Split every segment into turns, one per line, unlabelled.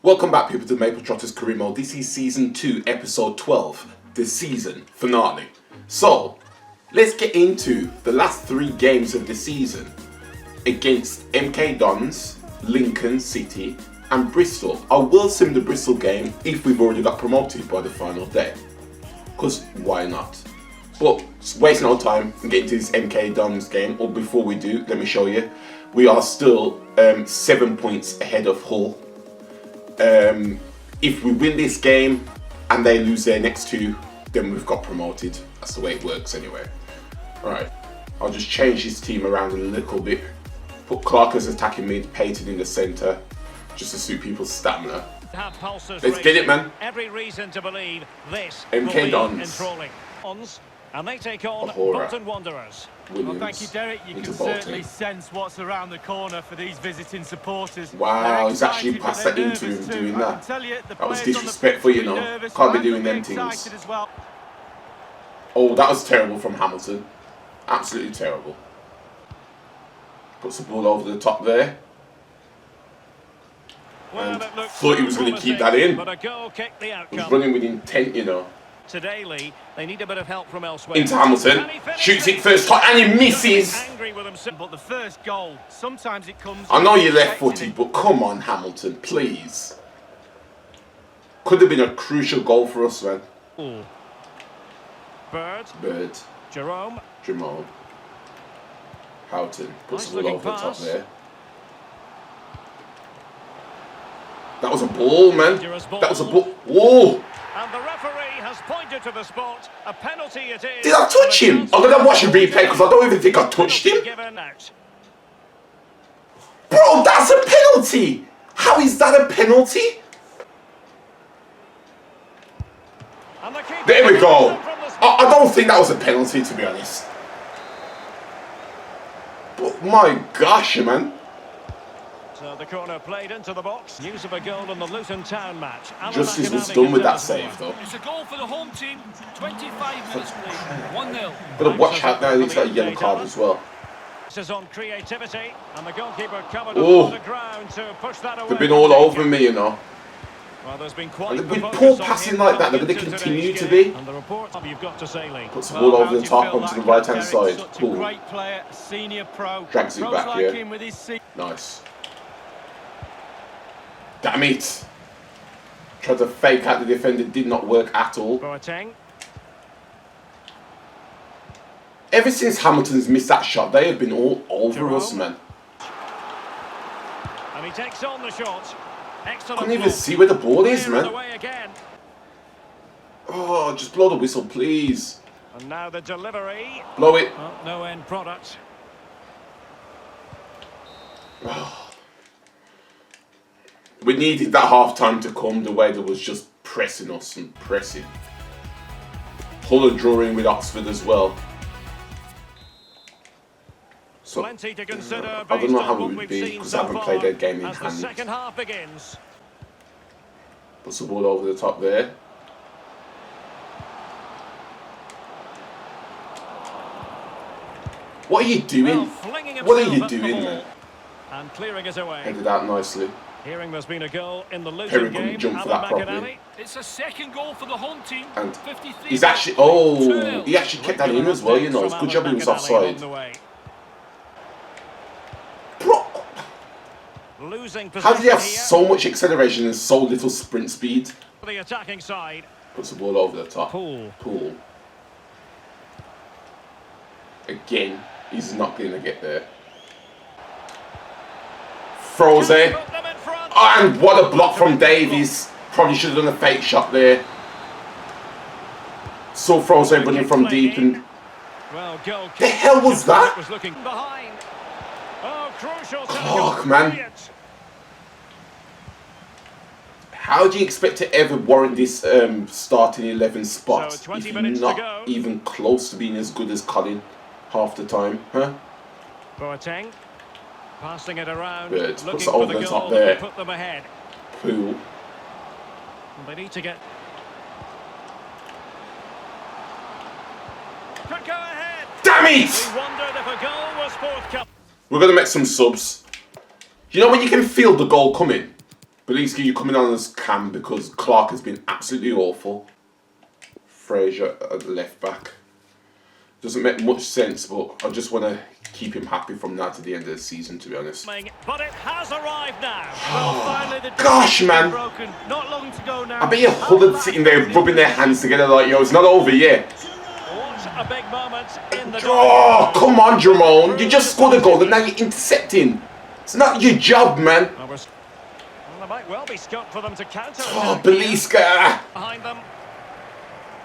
Welcome back, people, to Maple Trotters Career Mode. This is Season 2, Episode 12, the season finale. So, let's get into the last 3 games of the season against MK Dons, Lincoln City and Bristol. I will sim the Bristol game if we've already got promoted by the final day, because why not? But waste no time and get into this MK Dons game. Or before we do, let me show you. We are still 7 points ahead of Hull. If we win this game and they lose their next 2, then we've got promoted. That's the way it works anyway. Alright, I'll just change his team around a little bit. Put Clark as attacking mid, Payton in the centre, just to suit people's stamina. Let's get it, man.
Every reason to believe this
MK Dons.
And they take on Bolton Wanderers.
Well, thank you, Derek. You can certainly sense what's around the corner for these visiting supporters.
Wow, he's actually passed that into him doing that. That was disrespectful, you know. Can't be doing them things. Oh, that was terrible from Hamilton. Absolutely terrible. Puts the ball over the top there. And thought he was going to keep that in. He was running with intent, you know.
Today, Lee, they need a bit of help from elsewhere.
Into Hamilton, shoots it first time and he misses.
But the first goal, sometimes it comes.
I know you're left-footed, but come on, Hamilton, please. Could have been a crucial goal for us, man.
Ooh.
Bird.
Jerome.
Houghton puts the ball over the top there. That was a ball, man. That was a ball. Whoa!
And the referee has pointed to the spot. A penalty it is.
Did I touch him? I'm going to watch a replay because I don't even think I touched him. Bro, that's a penalty. How is that a penalty? There we go. I don't think that was a penalty, to be honest. But my gosh, man.
So the corner played into the box. News of a goal in the Luton Town match.
Justice was done with that save, though.
It's a goal for the home team. 25 minutes played. 1-0.
Gotta watch out now. He's got a yellow card as well.
This is on creativity, and the goalkeeper covered on the ground to push that away.
They've been all over me, you know.
Well, there's been quite
and with poor passing like that, they're going to continue to be.
And the report you've got to say, Lee.
Puts the ball over the top onto the right-hand side. Cool.
Great player, senior pro.
Drags it back here. Nice. Damn it! Tried to fake out the defender, did not work at all.
Boateng.
Ever since Hamilton's missed that shot, they have been all over us, man.
And he takes on the shot. Excellent.
Couldn't even see where the ball is, man. Oh, just blow the whistle, please.
And now the delivery.
Blow it.
Oh, no end product.
We needed that half-time to come, the way that was just pressing us and pressing. Hull are drawing with Oxford as well. So,
Plenty to consider.
I don't know how it would be because I haven't played their game in hand.
The second half begins.
Puts the ball over the top there. What are you doing? What are you doing, man?
And clearing us away.
Headed out nicely.
Hearing there's been a goal in the Luton game.
Jump for that properly.
It's a second goal for the home team.
And he's actually, he actually kept that in as well, you know. It's good job he was offside. Bro, how did he have so much acceleration and so little sprint speed?
The attacking side.
Puts the ball over the top.
Poole.
Again, he's not going to get there. Throws it. Oh, and what a block from Davies. Probably should have done a fake shot there. So Froze running from deep and... The hell was that? Oh, man. How do you expect to ever warrant this starting 11 spot if you're not even close to being as good as Colin half the time, huh?
Boateng. Passing it around,
Birds puts it over the top there.
Put them ahead.
Poole.
They need to get. Could go ahead.
Damn it!
We wondered if a goal was forthcoming.
We're gonna make some subs. You know when you can feel the goal coming? Beliski, you're coming on as Cam because Clark has been absolutely awful. Fraser at the left back. Doesn't make much sense, but I just want to keep him happy from now to the end of the season, to be honest.
But it has arrived now. Well, finally the
gosh, man.
Broken. Not long to go now.
I bet you're Hullard sitting there rubbing their hands together like, yo, it's not over yet.
What a big moment in the
Oh, come on, Jerome. You just scored a goal and now you're intercepting. It's not your job, man.
Well, there might well be scope for them to counter.
Oh, Beliska.
Behind them.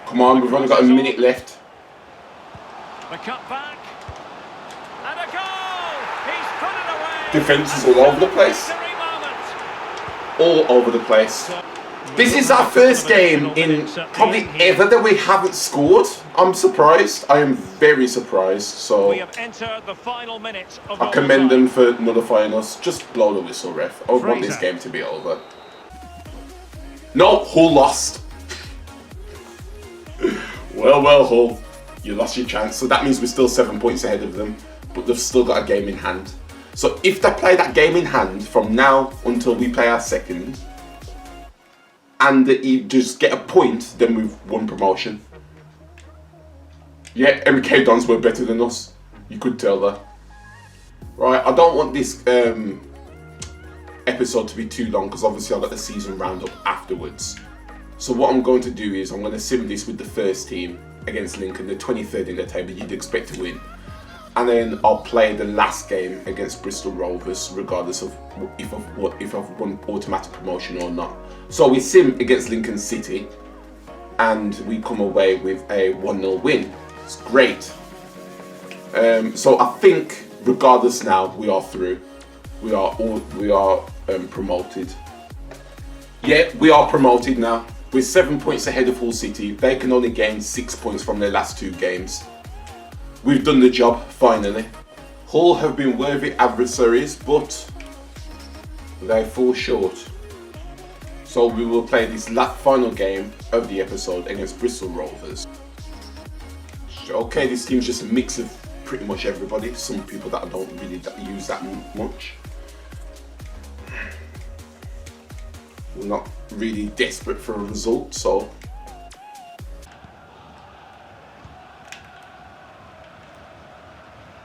Come on, we've only got a minute left.
The cut back. And a goal! He's put it away!
Defence is all over the place. All over the place. This is our first game in probably ever that we haven't scored. I'm surprised. I am very surprised. So
We have entered the final minute of
I commend them for nullifying us. Just blow the whistle, ref. I want this game to be over. No, Hull lost. Well, Hull. You lost your chance, so that means we're still 7 points ahead of them, but they've still got a game in hand. So if they play that game in hand from now until we play our second, and you just get a point, then we've won promotion. Yeah, MK Dons were better than us. You could tell that. Right, I don't want this episode to be too long because obviously I've got the season roundup afterwards. So what I'm going to do is I'm going to sim this with the first team against Lincoln, the 23rd in the table you'd expect to win. And then I'll play the last game against Bristol Rovers, regardless of if I've won automatic promotion or not. So we sim against Lincoln City, and we come away with a 1-0 win. It's great. So I think, regardless now, we are through. We are promoted. Yeah, we are promoted now. We're 7 points ahead of Hull City. They can only gain 6 points from their last 2 games. We've done the job, finally. Hull have been worthy adversaries, but they fall short. So we will play this last final game of the episode against Bristol Rovers. Okay, this team's just a mix of pretty much everybody. Some people that I don't really use that much. We're not really desperate for a result, so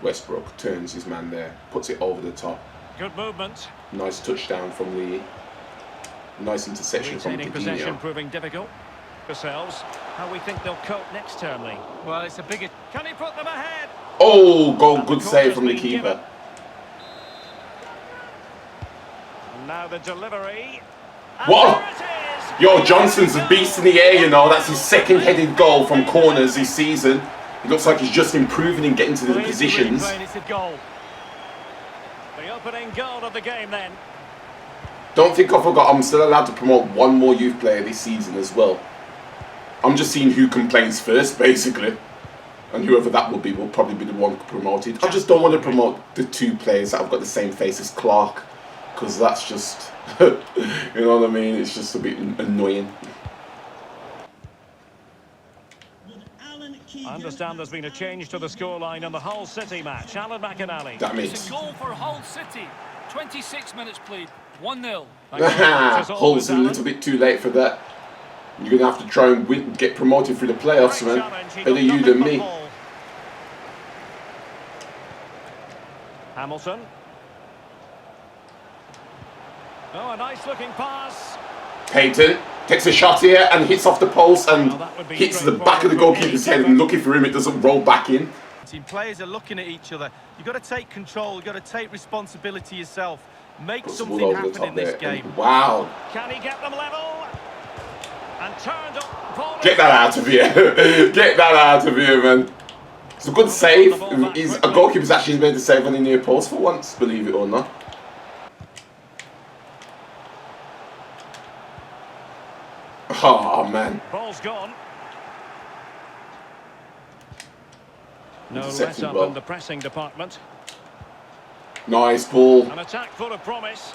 Westbrook turns his man there, puts it over the top.
Good movement.
Nice touchdown from Lee. Nice interception from
Retaining possession
Keanu.
proving difficult. Ourselves, how we think they'll cope next term, Lee.
Well, it's a bigger...
Can he put them ahead?
Oh, goal, good save from the keeper.
And now the delivery. And
What?
there it is.
Yo, Johnson's a beast in the air, you know. That's his second headed goal from corners this season. It looks like he's just improving and getting to the positions.
It's a goal.
The opening goal of the game then.
Don't think I forgot, I'm still allowed to promote one more youth player this season as well. I'm just seeing who complains first, basically. And whoever that will be will probably be the one promoted. I just don't want to promote the 2 players that have got the same face as Clark. Because that's just, you know what I mean? It's just a bit annoying.
I understand there's been a change to the scoreline in the Hull City match. Alan McInally.
That
It's
means
a goal for Hull City. 26 minutes played. 1-0.
Hull's a little bit too late for that. You're going to have to try and win, get promoted through the playoffs, man. Better you than me.
Hamilton. Oh, a nice looking pass.
Payton takes a shot here and hits off the post and hits the back of the goalkeeper's head, and lucky for him it doesn't roll back in.
Team players are looking at each other. You've got to take control, you've got to take responsibility yourself. Make
Puts the
something
ball over the
happen
top
in this
there.
game.
And wow.
Can he get them level? And turned up.
Get that out of here. Get that out of here, man. It's a good save. A goalkeeper's actually made the save on the near post for once, believe it or not. Oh, man.
Ball's gone. No
Intercepted
let up
well.
in the pressing department.
Nice ball.
An attack full of promise.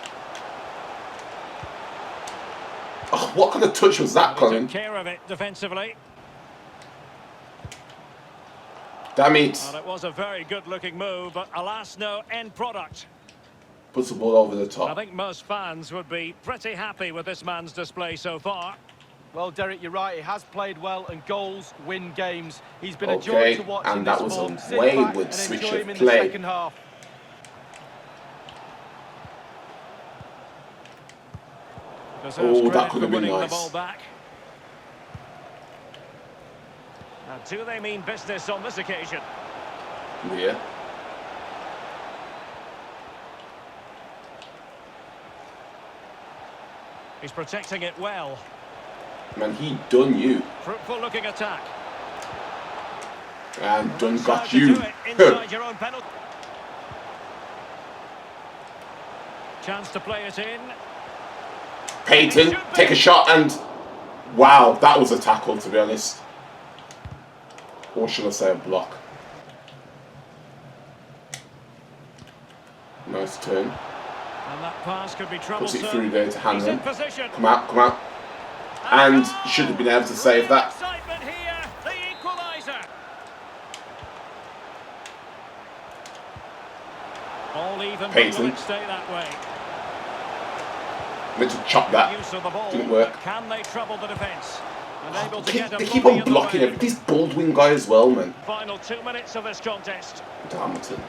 Oh, what kind of touch was that,
They
Colin?
took care of it defensively.
Damn it.
And it was a very good looking move, but alas, no end product.
Puts the ball over the
I
top.
think most fans would be pretty happy with this man's display so far.
Well, Derek, you're right. He has played well, and goals win games. He's been a joy to watch in
and
this
that was
form.
a
Sit
wayward
back and
switch
enjoy
of
him in the
play.
second half.
Oh, that could have been
The
nice.
ball back. Now, do they mean business on this occasion?
Yeah.
He's protecting it well.
Man, he done you.
Fruitful looking attack.
And done
How
got
to
you.
do it inside your own penalty. Chance to play it in.
Peyton, take a shot and... Wow, that was a tackle, to be honest. Or should I say a block? Nice turn.
And that pass could be
Puts
troublesome.
it through there to
He's in
Hanlon.
position.
Come out, come out. And should have been able to save that.
Excitement here, the equaliser. All even,
Peyton.
will it stay that way?
Meant to chop that.
Use of the ball.
Didn't work.
Can they trouble the defence? Unable to get a
They keep
volley
on
in the
blocking
way.
it. This Baldwin guy as well, man.
Final 2 minutes of this contest.
To Hamilton.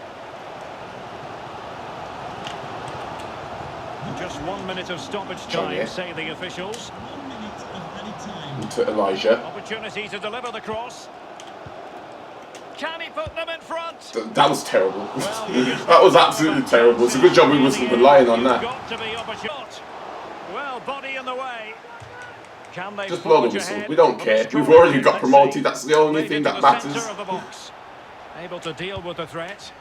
Just 1 minute of stoppage
Johnny.
time, say the officials.
To Elijah.
Opportunity to deliver the cross. Can he put them in front?
That was terrible.
Well, you just-
That was absolutely terrible. It's a good job we wasn't relying on that.
Got to be opportune. Well, body in the way. Can they
Just blow the
forge
whistle.
ahead?
We don't care.
Well,
We've already got
let's
promoted.
see.
That's the only
Played
thing
into
that
the
matters.
centre of the box. Able to deal with the threat.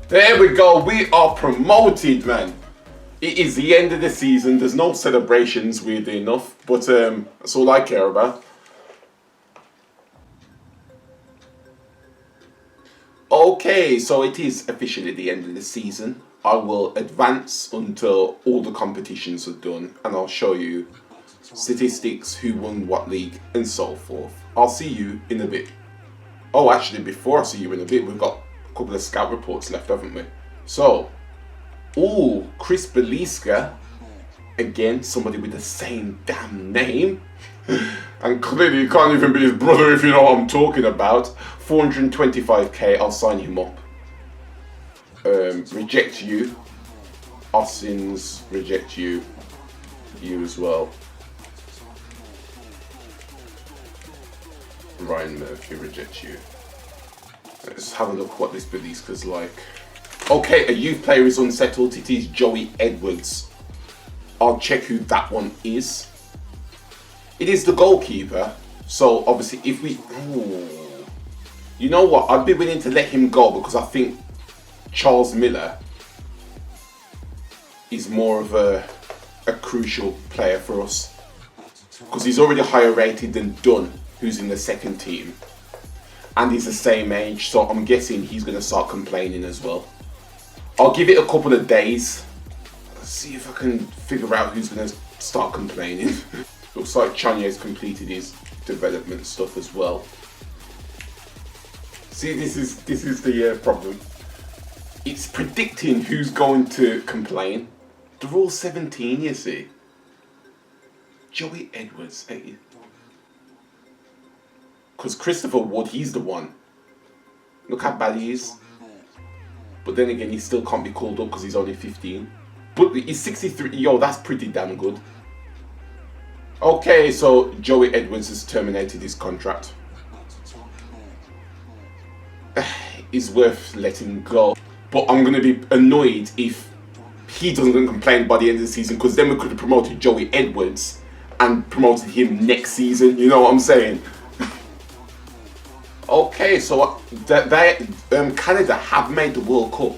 There we go. We are promoted, man. It is the end of the season. There's no celebrations, weirdly enough. But that's all I care about. Okay, so it is officially the end of the season. I will advance until all the competitions are done, and I'll show you statistics, who won what league, and so forth. I'll see you in a bit. Oh, actually, before I see you in a bit, we've got a couple of scout reports left, haven't we? So, Chris Beliska, again, somebody with the same damn name. And clearly he can't even be his brother if you know what I'm talking about. 425k, I'll sign him up. Reject you. Austin's reject you. You as well. Ryan Murphy, reject you. Let's have a look what this Beliska's like. Okay, a youth player is unsettled. It is Joey Edwards. I'll check who that one is. It is the goalkeeper. So obviously if we... Ooh, you know what? I'd be willing to let him go because I think Charles Miller is more of a crucial player for us. Because he's already higher rated than Dunn, who's in the second team. And he's the same age, so I'm guessing he's going to start complaining as well. I'll give it a couple of days. Let's see if I can figure out who's going to start complaining. Looks like Chanye's completed his development stuff as well. See, this is the problem. It's predicting who's going to complain. They're all 17, you see. Joey Edwards, eh? Because Christopher Wood, he's the one. Look how bad he is. But then again, he still can't be called up because he's only 15. But he's 63. Yo, that's pretty damn good. Okay, so Joey Edwards has terminated his contract. It's worth letting go. But I'm going to be annoyed if he doesn't complain by the end of the season, because then we could have promoted Joey Edwards and promoted him next season. You know what I'm saying? Okay, so Canada have made the World Cup.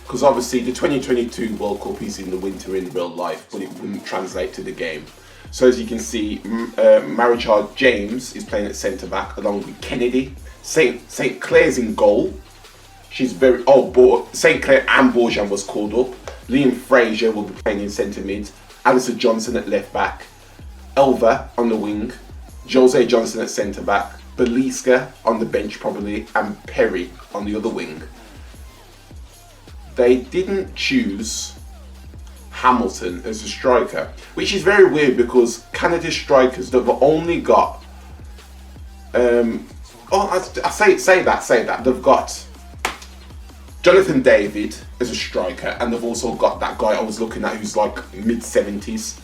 Because obviously the 2022 World Cup is in the winter in real life, but it wouldn't translate to the game. So as you can see, Marichard James is playing at centre back along with Kennedy. St. Clair's in goal. She's very... Oh, St. Clair and Bourgeon was called up. Liam Fraser will be playing in centre mid. Alistair Johnson at left back. Elva on the wing. Jose Johnson at centre back. Beliska on the bench probably, and Perry on the other wing. They didn't choose Hamilton as a striker, which is very weird because Canada's strikers, they've only got say that they've got Jonathan David as a striker, and they've also got that guy I was looking at who's like mid-70s.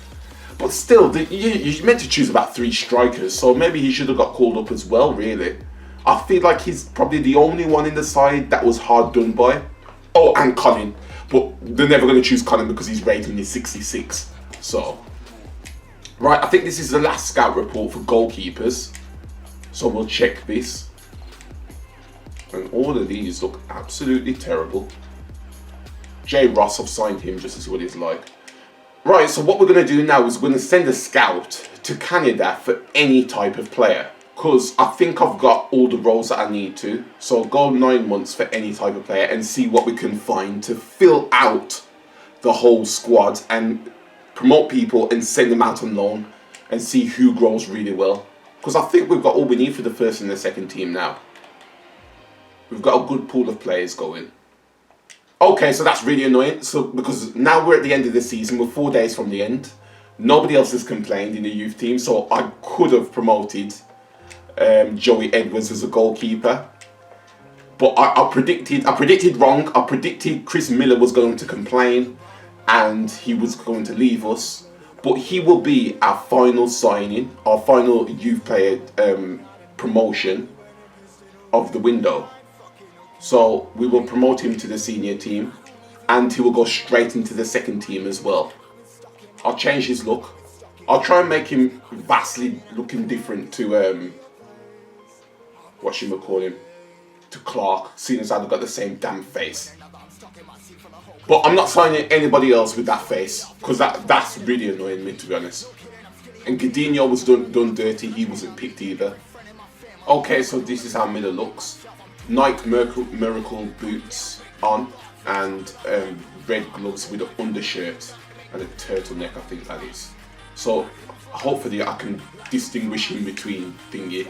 But still, you're meant to choose about 3 strikers, so maybe he should have got called up as well, really. I feel like he's probably the only one in the side that was hard done by. Oh, and Colin. But they're never going to choose Colin because his rating is 66. So, right, I think this is the last scout report for goalkeepers. So we'll check this. And all of these look absolutely terrible. J. Ross, I've signed him just to see what he's like. Right, so what we're going to do now is we're going to send a scout to Canada for any type of player. Because I think I've got all the roles that I need to. So I'll go 9 months for any type of player and see what we can find to fill out the whole squad and promote people and send them out on loan and see who grows really well. Because I think we've got all we need for the first and the second team now. We've got a good pool of players going. Okay, so that's really annoying. So because now we're at the end of the season, we're 4 days from the end. Nobody else has complained in the youth team, so I could have promoted Joey Edwards as a goalkeeper. But I predicted wrong. I predicted Chris Miller was going to complain and he was going to leave us. But he will be our final signing, our final youth player promotion of the window. So we will promote him to the senior team and he will go straight into the second team as well. I'll change his look. I'll try and make him vastly looking different to, what should we call him? To Clark, seeing as I've got the same damn face. But I'm not signing anybody else with that face because that's really annoying me, to be honest. And Godinho was done dirty, he wasn't picked either. Okay, so this is how Miller looks. Nike Miracle boots on and red gloves with an undershirt and a turtleneck, I think that is. So hopefully I can distinguish him between thingy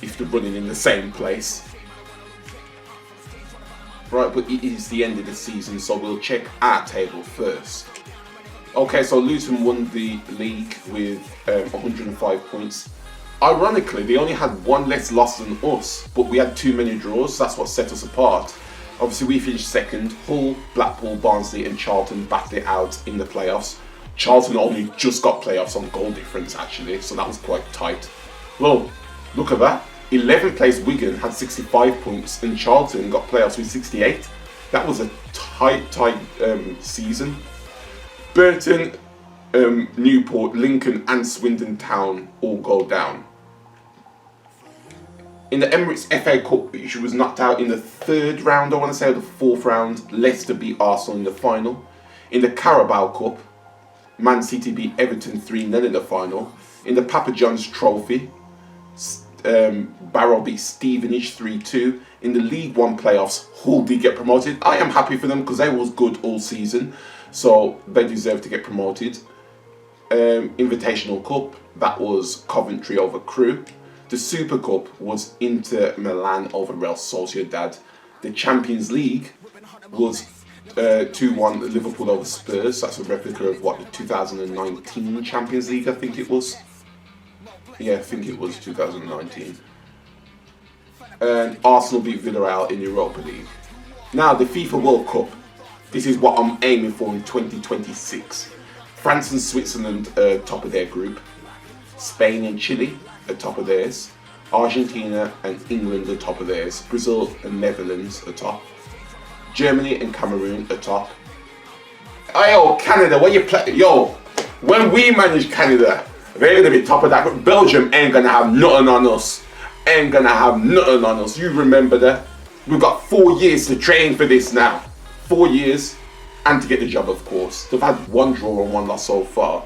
if they're running in the same place. Right, but it is the end of the season, so we'll check our table first. Okay, so Luton won the league with 105 points. Ironically, they only had 1 less loss than us, but we had too many draws. That's what set us apart. Obviously, we finished second. Hull, Blackpool, Barnsley and Charlton battled it out in the playoffs. Charlton only just got playoffs on goal difference, actually, so that was quite tight. Well, look at that. 11th place Wigan had 65 points and Charlton got playoffs with 68. That was a tight season. Burton, Newport, Lincoln and Swindon Town all go down. In the Emirates FA Cup, which was knocked out in the 3rd round, I want to say, or the 4th round, Leicester beat Arsenal in the final. In the Carabao Cup, Man City beat Everton 3-0 in the final. In the Papa John's Trophy, Barrow beat Stevenage 3-2. In the League One playoffs, Hull did get promoted. I am happy for them because they was good all season, so they deserve to get promoted. Invitational Cup, that was Coventry over Crewe. The Super Cup was Inter Milan over Real Sociedad. The Champions League was 2-1 Liverpool over Spurs. That's a replica of what, the 2019 Champions League, I think it was. Yeah, I think it was 2019. And Arsenal beat Villarreal in Europa League. Now, the FIFA World Cup. This is what I'm aiming for in 2026. France and Switzerland are top of their group. Spain and Chile are top of theirs. Argentina and England are top of theirs. Brazil and Netherlands are top. Germany and Cameroon are top. Yo, Canada, when you play, when we manage Canada, they're gonna be top of that. But Belgium ain't gonna have nothing on us. Ain't gonna have nothing on us. You remember that? We've got 4 years to train for this now. 4 years, and to get the job, of course. They've had 1 draw and 1 loss so far.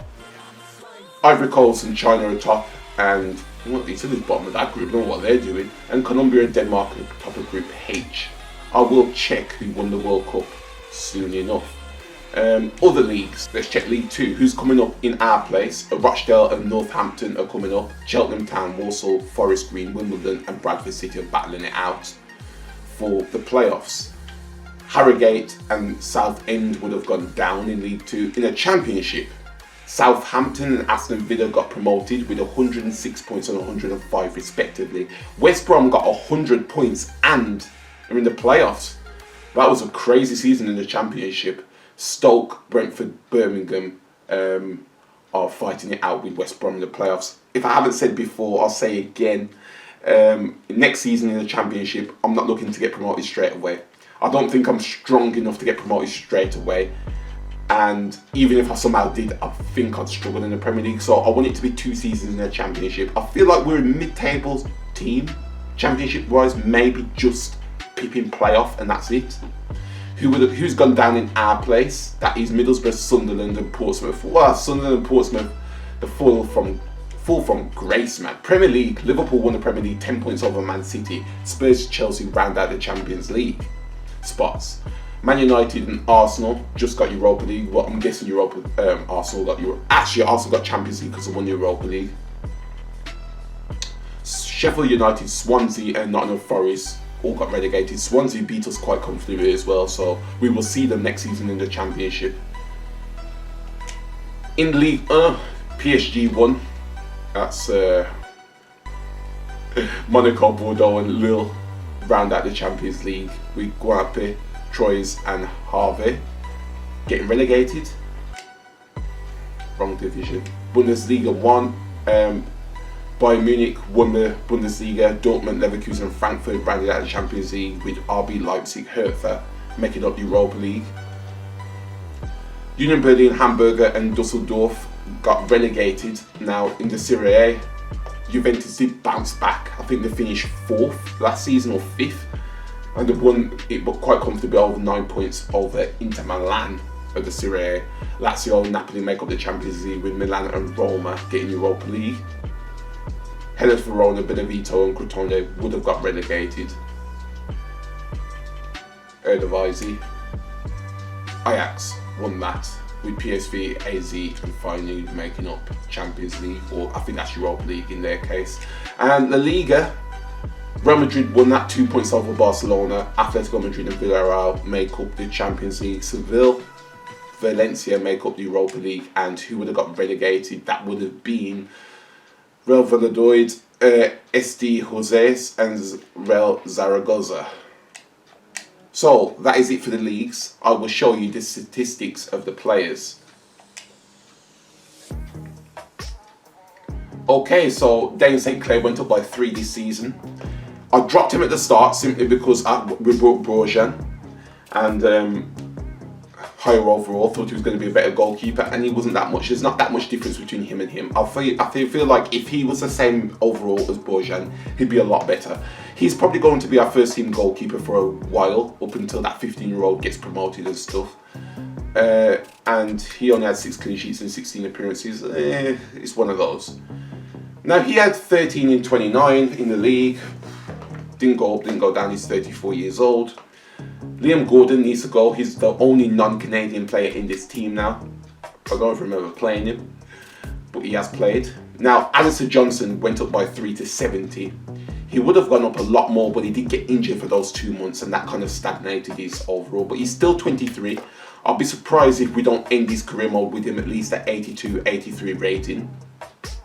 Ivory Coast and China are top, and Italy's bottom of that group. I don't know what they're doing. And Colombia and Denmark are top of Group H. I will check who won the World Cup soon enough. Other leagues, let's check League 2. Who's coming up in our place? Rochdale and Northampton are coming up. Cheltenham Town, Walsall, Forest Green, Wimbledon and Bradford City are battling it out for the playoffs. Harrogate and Southend would have gone down in League 2. In the Championship, Southampton and Aston Villa got promoted with 106 points and 105 respectively. West Brom got 100 points and are in the playoffs. That was a crazy season in the Championship. Stoke, Brentford, Birmingham are fighting it out with West Brom in the playoffs. If I haven't said before, I'll say again. Next season in the Championship, I'm not looking to get promoted straight away. I don't think I'm strong enough to get promoted straight away. And even if I somehow did, I think I'd struggle in the Premier League. So I want it to be 2 seasons in the Championship. I feel like we're a mid-table team, Championship-wise, maybe just pipping playoff and that's it. Who's gone down in our place? That is Middlesbrough, Sunderland and Portsmouth. Well, Sunderland and Portsmouth, the fall from grace, man. Premier League, Liverpool won the Premier League 10 points over Man City. Spurs, Chelsea round out the Champions League spots. Man United and Arsenal just got Europa League. Well, I'm guessing Arsenal got Europa. Actually, Arsenal got Champions League because they won the Europa League. Sheffield United, Swansea and Nottingham Forest all got relegated. Swansea beat us quite comfortably as well, so we will see them next season in the Championship. In League 1, PSG won. That's Monaco, Bordeaux and Lille round out the Champions League with Guape, Troyes and Harvey getting relegated. Wrong division. Bundesliga 1. Bayern Munich won the Bundesliga. Dortmund, Leverkusen and Frankfurt rounded out the Champions League with RB Leipzig, Hertha making up the Europa League. Union Berlin, Hamburger and Dusseldorf got relegated. Now in the Serie A, Juventus did bounce back. I think they finished 4th last season or 5th. And they won it but quite comfortably over 9 points over Inter Milan of the Serie A. Lazio and Napoli make up the Champions League with Milan and Roma getting Europa League. Hellas Verona, Benevento and Crotone would have got relegated. Eredivisie, Ajax won that with PSV, AZ and finally making up Champions League, or I think that's Europa League in their case. And La Liga, Real Madrid won that 2 points over Barcelona. Atletico Madrid and Villarreal make up the Champions League. Seville, Valencia make up the Europa League, and who would have got relegated? That would have been Real Valladolid, SD Joses and Real Zaragoza. So that is it for the leagues. I will show you the statistics of the players. Okay, so Dane St. Clair went up by 3 this season. I dropped him at the start simply because we brought Brojan and higher overall, thought he was going to be a better goalkeeper, and he wasn't that much. There's not that much difference between him and him. I feel like if he was the same overall as Brojan, he'd be a lot better. He's probably going to be our first team goalkeeper for a while, up until that 15-year-old gets promoted and stuff. And he only had 6 clean sheets and 16 appearances. It's one of those. Now he had 13 in 29 in the league. Didn't go up, didn't go down. He's 34 years old. Liam Gordon needs to go. He's the only non-Canadian player in this team now. I don't remember playing him, but he has played. Now, Alistair Johnson went up by 3 to 70. He would have gone up a lot more, but he did get injured for those 2 months, and that kind of stagnated his overall. But he's still 23. I'll be surprised if we don't end his career mode with him at least at 82, 83 rating.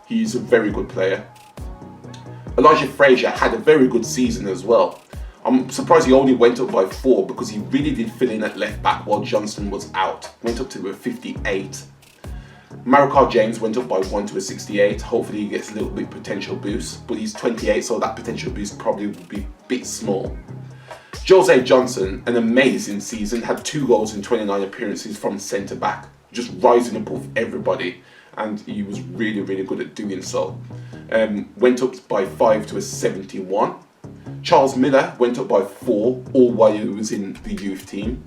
He's a very good player. Elijah Frazier had a very good season as well. I'm surprised he only went up by 4 because he really did fill in at left back while Johnston was out. Went up to a 58. Maricard James went up by 1 to a 68. Hopefully he gets a little bit potential boost, but he's 28, so that potential boost probably would be a bit small. Jose Johnson, an amazing season, had 2 goals in 29 appearances from centre back, just rising above everybody, and he was really, really good at doing so. Went up by 5 to a 71. Charles Miller went up by 4, all while he was in the youth team.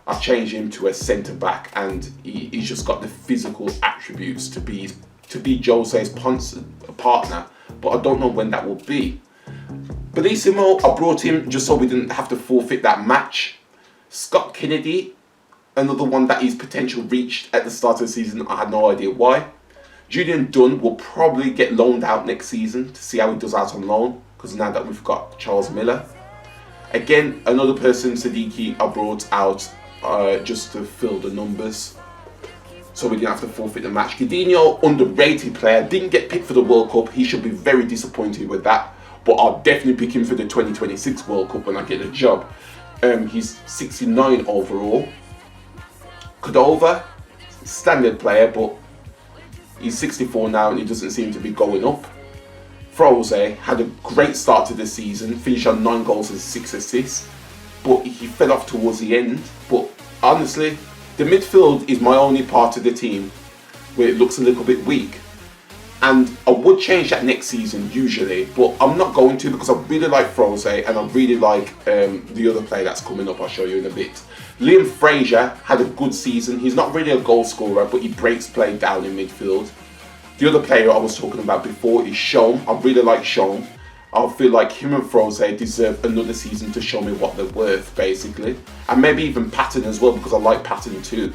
I changed him to a centre back, and he's just got the physical attributes to be Jose's partner, but I don't know when that will be. Bellissimo, I brought him just so we didn't have to forfeit that match. Scott Kennedy, another one that his potential reached at the start of the season. I had no idea why. Julian Dunn will probably get loaned out next season to see how he does out on loan, because now that we've got Charles Miller. Again, another person, Siddiqui, I brought out just to fill the numbers, so we didn't have to forfeit the match. Coutinho, underrated player, didn't get picked for the World Cup. He should be very disappointed with that, but I'll definitely pick him for the 2026 World Cup when I get a job. He's 69 overall. Cordova, standard player, but he's 64 now and he doesn't seem to be going up. Froze had a great start to the season, finished on 9 goals and 6 assists, but he fell off towards the end. But honestly, the midfield is my only part of the team where it looks a little bit weak. And I would change that next season usually, but I'm not going to, because I really like Froze and I really like the other player that's coming up. I'll show you in a bit. Liam Fraser had a good season. He's not really a goal scorer, but he breaks play down in midfield. The other player I was talking about before is Shom. I really like Shom. I feel like him and Froze deserve another season to show me what they're worth, basically. And maybe even Patton as well, because I like Patton too.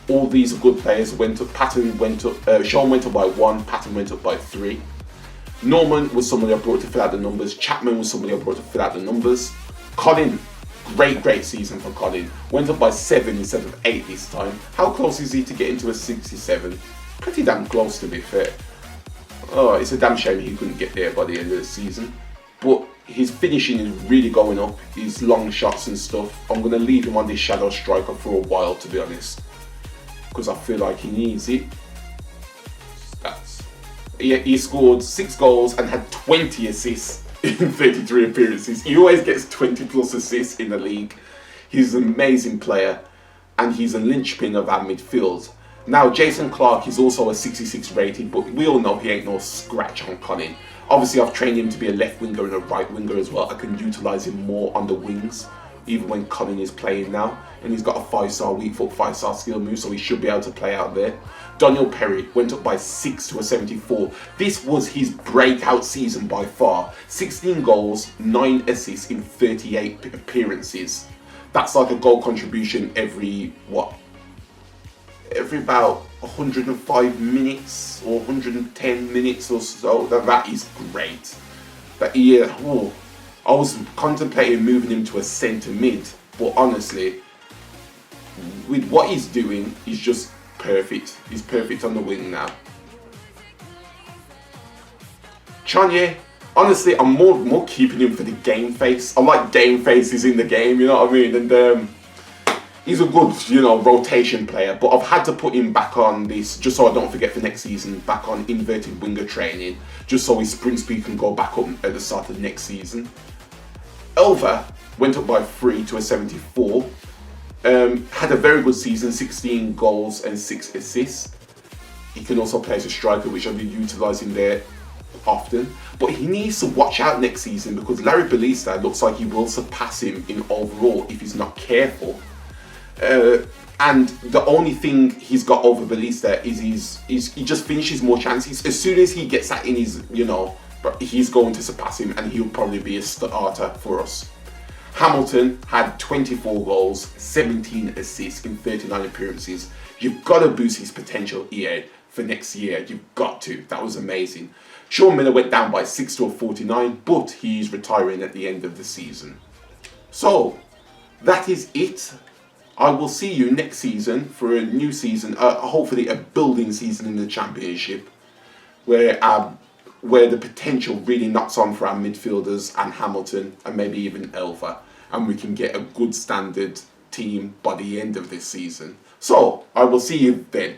All these are good players. Shom went up by 1, Patton went up by 3. Norman was somebody I brought to fill out the numbers. Chapman was somebody I brought to fill out the numbers. Colin, great season for Colin. Went up by 7 instead of 8 this time. How close is he to getting to a 67? Pretty damn close, to be fair. Oh, it's a damn shame he couldn't get there by the end of the season. But his finishing is really going up. His long shots and stuff. I'm going to leave him on this shadow striker for a while, to be honest, because I feel like he needs it. He scored 6 goals and had 20 assists in 33 appearances. He always gets 20 plus assists in the league. He's an amazing player and he's a linchpin of our midfield. Now, Jason Clark is also a 66 rated, but we all know he ain't no scratch on Colin. Obviously, I've trained him to be a left winger and a right winger as well. I can utilise him more on the wings, even when Colin is playing now. And he's got a 5-star weak foot, 5-star skill move, so he should be able to play out there. Daniel Perry went up by 6 to a 74. This was his breakout season by far. 16 goals, 9 assists in 38 appearances. That's like a goal contribution every about 105 minutes or 110 minutes or so. That is great. But yeah, I was contemplating moving him to a centre mid, but honestly, with what he's doing, he's just perfect. He's perfect on the wing now. Chanye, honestly, I'm more keeping him for the game face. I like game faces in the game, you know what I mean? And he's a good, rotation player, but I've had to put him back on this, just so I don't forget for next season, back on inverted winger training, just so his sprint speed can go back up at the start of next season. Elva went up by 3 to a 74. Had a very good season, 16 goals and 6 assists. He can also play as a striker, which I'll be utilising there often. But he needs to watch out next season, because Larry Ballista looks like he will surpass him in overall if he's not careful. And the only thing he's got over Ballista is he just finishes more chances. As soon as he gets that in his, he's going to surpass him and he'll probably be a starter for us. Hamilton had 24 goals, 17 assists in 39 appearances. You've got to boost his potential here for next year. You've got to. That was amazing. Sean Miller went down by 6 to a 49, but he's retiring at the end of the season. So, that is it. I will see you next season for a new season, hopefully a building season in the Championship, where the potential really knocks on for our midfielders and Hamilton and maybe even Elva, and we can get a good standard team by the end of this season. So, I will see you then.